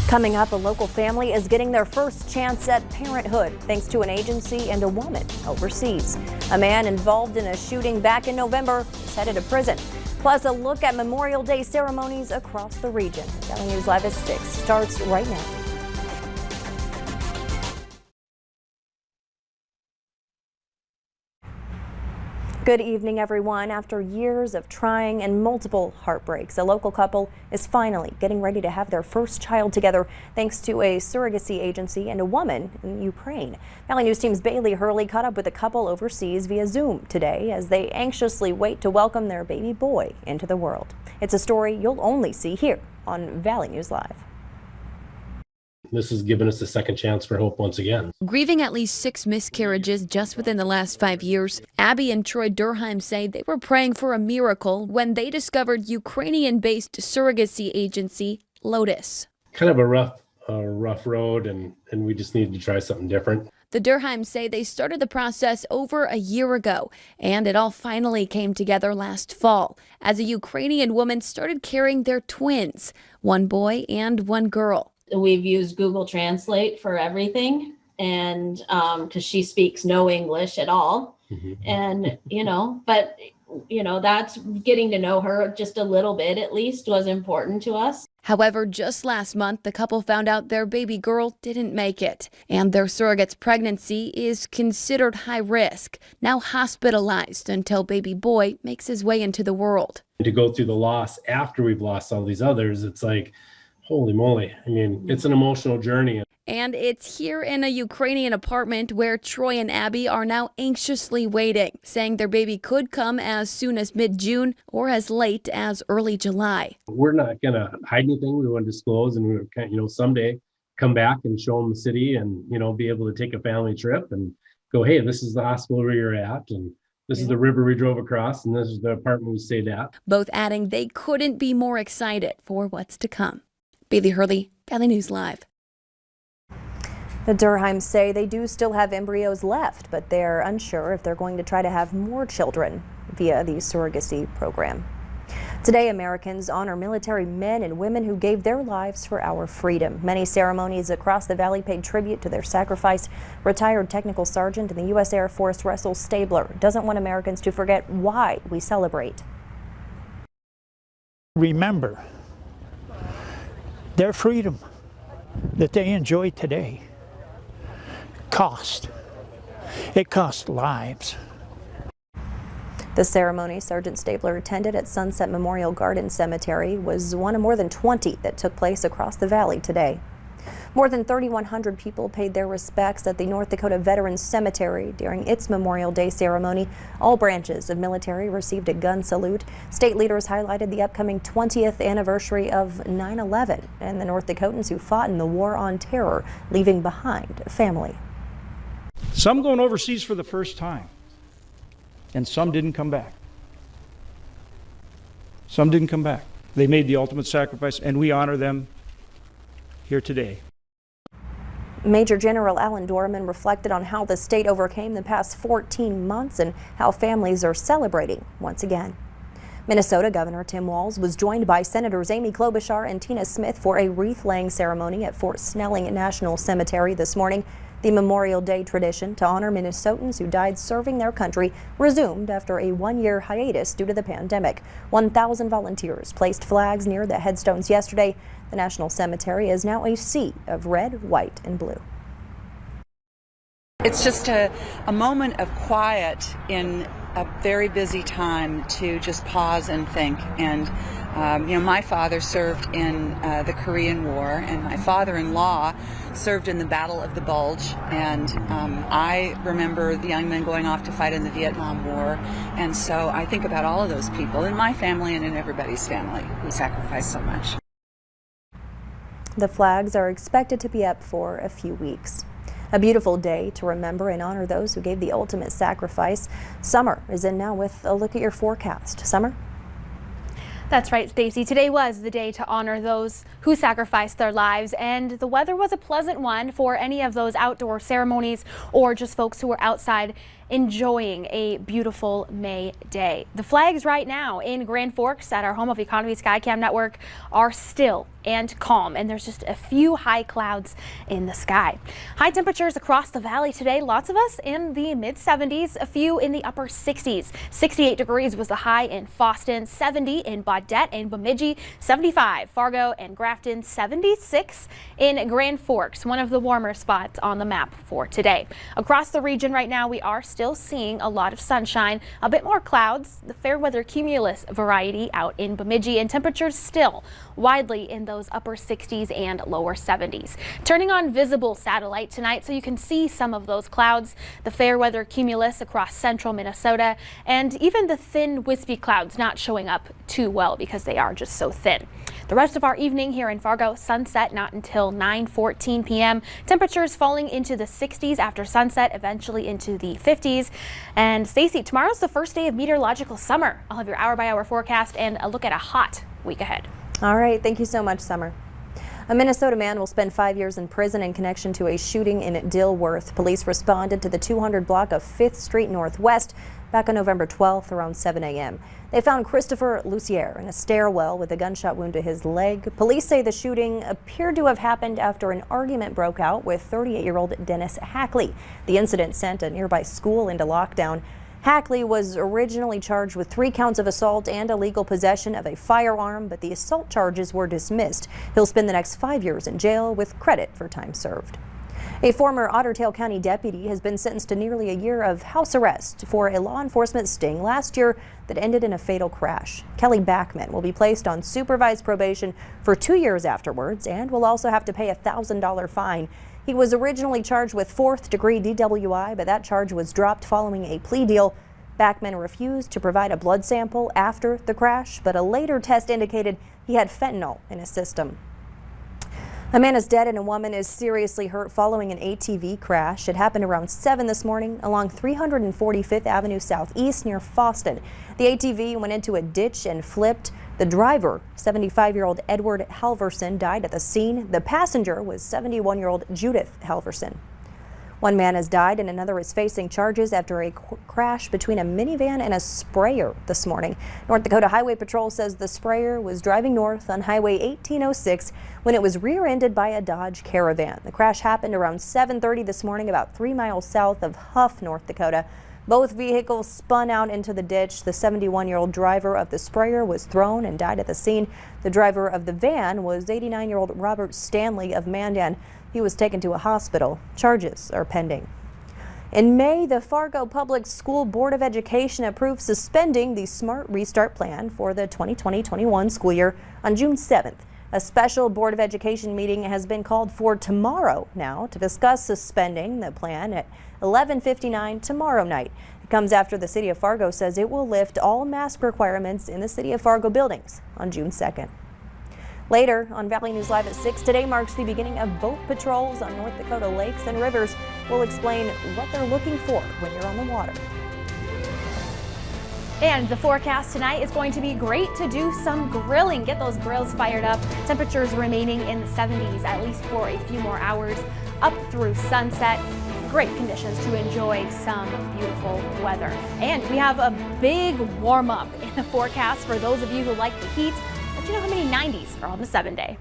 Coming up, a local family is getting their first chance at parenthood thanks to an agency and a woman overseas. A man involved in a shooting back in November is headed to prison. Plus, a look at Memorial Day ceremonies across the region. Valley News Live at 6 starts right now. Good evening, everyone. After years of trying and multiple heartbreaks, a local couple is finally getting ready to have their first child together thanks to a surrogacy agency and a woman in Ukraine. Valley News Team's Bailey Hurley caught up with a couple overseas via Zoom today as they anxiously wait to welcome their baby boy into the world. It's a story you'll only see here on Valley News Live. This has given us a second chance for hope once again. Grieving at least 6 miscarriages just within the last 5 years, Abby and Troy Durheim say they were praying for a miracle when they discovered Ukrainian-based surrogacy agency Lotus. Kind of a rough road, and we just needed to try something different. The Durheims say they started the process over a year ago, and it all finally came together last fall as a Ukrainian woman started carrying their twins, one boy and one girl. We've used Google Translate for everything, and because she speaks no English at all. And, that's getting to know her just a little bit at least was important to us. However, just last month, the couple found out their baby girl didn't make it, and their surrogate's pregnancy is considered high risk, now hospitalized until baby boy makes his way into the world. To go through the loss after we've lost all these others, it's like, holy moly. I mean, it's an emotional journey. And it's here in a Ukrainian apartment where Troy and Abby are now anxiously waiting, saying their baby could come as soon as mid-June or as late as early July. We're not going to hide anything. We want to disclose, and we can, someday come back and show them the city and, be able to take a family trip and go, hey, this is the hospital where you're at, and this is the river we drove across, and this is the apartment we stayed at. Both adding they couldn't be more excited for what's to come. Bailey Hurley, Valley News Live. The Durheims say they do still have embryos left, but they're unsure if they're going to try to have more children via the surrogacy program. Today, Americans honor military men and women who gave their lives for our freedom. Many ceremonies across the valley paid tribute to their sacrifice. Retired Technical Sergeant in the U.S. Air Force Russell Stabler doesn't want Americans to forget why we celebrate. Remember their freedom that they enjoy today it cost lives. The ceremony Sergeant Stabler attended at Sunset Memorial Garden Cemetery was one of more than 20 that took place across the valley today. More than 3,100 people paid their respects at the North Dakota Veterans Cemetery during its Memorial Day ceremony. All branches of military received a gun salute. State leaders highlighted the upcoming 20th anniversary of 9/11 and the North Dakotans who fought in the War on Terror, leaving behind family. Some going overseas for the first time, and some didn't come back. Some didn't come back. They made the ultimate sacrifice, and we honor them here today. Major General Alan Dorman reflected on how the state overcame the past 14 months and how families are celebrating once again. Minnesota Governor Tim Walz was joined by Senators Amy Klobuchar and Tina Smith for a wreath-laying ceremony at Fort Snelling National Cemetery this morning. The Memorial Day tradition to honor Minnesotans who died serving their country resumed after a one-year hiatus due to the pandemic. 1,000 volunteers placed flags near the headstones yesterday. The National Cemetery is now a sea of red, white, and blue. It's just a moment of quiet in a very busy time to just pause and think. And my father served in the Korean War, and my father-in-law served in the Battle of the Bulge. And I remember the young men going off to fight in the Vietnam War. And so I think about all of those people in my family and in everybody's family who sacrificed so much. The flags are expected to be up for a few weeks. A beautiful day to remember and honor those who gave the ultimate sacrifice. Summer is in now with a look at your forecast. Summer? That's right, Stacy. Today was the day to honor those who sacrificed their lives, and the weather was a pleasant one for any of those outdoor ceremonies or just folks who were outside enjoying a beautiful May day. The flags right now in Grand Forks at our home of Economy Skycam network are still and calm, and there's just a few high clouds in the sky. High temperatures across the valley today, lots of us in the mid 70s, a few in the upper 60s. 68 degrees was the high in Foston, 70 in Baudette and Bemidji, 75 Fargo and Grafton, 76 in Grand Forks, one of the warmer spots on the map for today. Across the region right now, we are still seeing a lot of sunshine, a bit more clouds, the fair weather cumulus variety out in Bemidji, and temperatures still widely in those upper 60s and lower 70s. Turning on visible satellite tonight so you can see some of those clouds, the fair weather cumulus across central Minnesota, and even the thin wispy clouds not showing up too well because they are just so thin. The rest of our evening here in Fargo, sunset not until 9:14 p.m. Temperatures falling into the 60s after sunset, eventually into the 50s. And Stacy, tomorrow's the first day of meteorological summer. I'll have your hour-by-hour forecast and a look at a hot week ahead. All right, thank you so much, Summer. A Minnesota man will spend 5 years in prison in connection to a shooting in Dilworth. Police responded to the 200 block of 5th Street Northwest back on November 12th around 7 a.m. They found Christopher Lucier in a stairwell with a gunshot wound to his leg. Police say the shooting appeared to have happened after an argument broke out with 38-year-old Dennis Hackley. The incident sent a nearby school into lockdown. Hackley was originally charged with 3 counts of assault and illegal possession of a firearm, but the assault charges were dismissed. He'll spend the next 5 years in jail with credit for time served. A former Otter Tail County deputy has been sentenced to nearly a year of house arrest for a law enforcement sting last year that ended in a fatal crash. Kelly Backman will be placed on supervised probation for 2 years afterwards and will also have to pay a $1,000 fine. He was originally charged with 4th-degree DWI, but that charge was dropped following a plea deal. Backman refused to provide a blood sample after the crash, but a later test indicated he had fentanyl in his system. A man is dead and a woman is seriously hurt following an ATV crash. It happened around 7 this morning along 345th Avenue Southeast near Foston. The ATV went into a ditch and flipped. The driver, 75-year-old Edward Halverson, died at the scene. The passenger was 71-year-old Judith Halverson. One man has died and another is facing charges after a crash between a minivan and a sprayer this morning. North Dakota Highway Patrol says the sprayer was driving north on Highway 1806 when it was rear-ended by a Dodge Caravan. The crash happened around 7:30 this morning, about 3 miles south of Huff, North Dakota. Both vehicles spun out into the ditch. The 71-year-old driver of the sprayer was thrown and died at the scene. The driver of the van was 89-year-old Robert Stanley of Mandan. He was taken to a hospital. Charges are pending. In May, the Fargo Public School Board of Education approved suspending the Smart Restart Plan for the 2020-21 school year on June 7th. A special Board of Education meeting has been called for tomorrow now to discuss suspending the plan at 11:59 tomorrow night. It comes after the City of Fargo says it will lift all mask requirements in the City of Fargo buildings on June 2nd. Later on Valley News Live at 6, today marks the beginning of boat patrols on North Dakota lakes and rivers. We'll explain what they're looking for when you're on the water. And the forecast tonight is going to be great to do some grilling. Get those grills fired up. Temperatures remaining in the 70s at least for a few more hours up through sunset. Great conditions to enjoy some beautiful weather. And we have a big warm up in the forecast for those of you who like the heat. But you know how many 90s are on the 7-day.